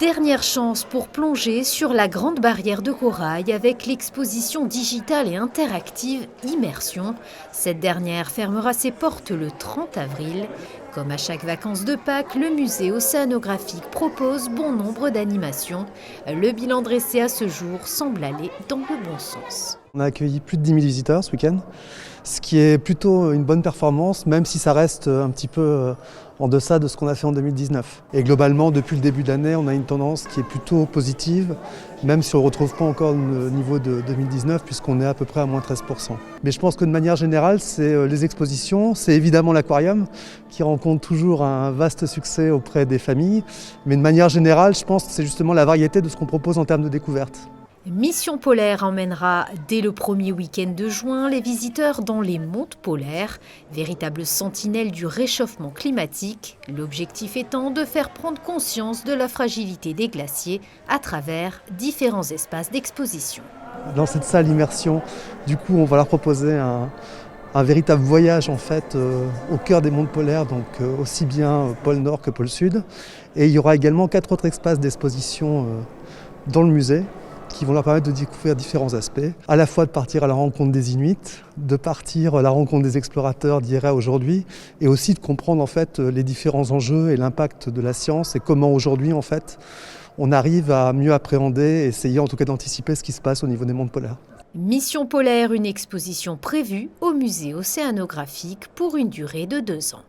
Dernière chance pour plonger sur la Grande Barrière de Corail avec l'exposition digitale et interactive Immersion. Cette dernière fermera ses portes le 30 avril. Comme à chaque vacances de Pâques, le musée océanographique propose bon nombre d'animations. Le bilan dressé à ce jour semble aller dans le bon sens. On a accueilli plus de 10 000 visiteurs ce week-end, ce qui est plutôt une bonne performance, même si ça reste un petit peu en deçà de ce qu'on a fait en 2019. Et globalement, depuis le début de l'année, on a une tendance qui est plutôt positive, même si on ne retrouve pas encore le niveau de 2019, puisqu'on est à peu près à moins 13%. Mais je pense que de manière générale, c'est les expositions, c'est évidemment l'aquarium, qui rencontre toujours un vaste succès auprès des familles. Mais de manière générale, je pense que c'est justement la variété de ce qu'on propose en termes de découvertes. Mission Polaire emmènera dès le premier week-end de juin les visiteurs dans les montes polaires, véritables sentinelles du réchauffement climatique, l'objectif étant de faire prendre conscience de la fragilité des glaciers à travers différents espaces d'exposition. Dans cette salle immersion, du coup, on va leur proposer un véritable voyage en fait au cœur des mondes polaires, donc aussi bien pôle Nord que pôle Sud. Et il y aura également 4 autres espaces d'exposition dans le musée, qui vont leur permettre de découvrir différents aspects, à la fois de partir à la rencontre des Inuits, de partir à la rencontre des explorateurs d'hier à aujourd'hui, et aussi de comprendre en fait les différents enjeux et l'impact de la science et comment aujourd'hui en fait on arrive à mieux appréhender, essayer en tout cas d'anticiper ce qui se passe au niveau des mondes polaires. Mission Polaire, une exposition prévue au musée océanographique pour une durée de 2 ans.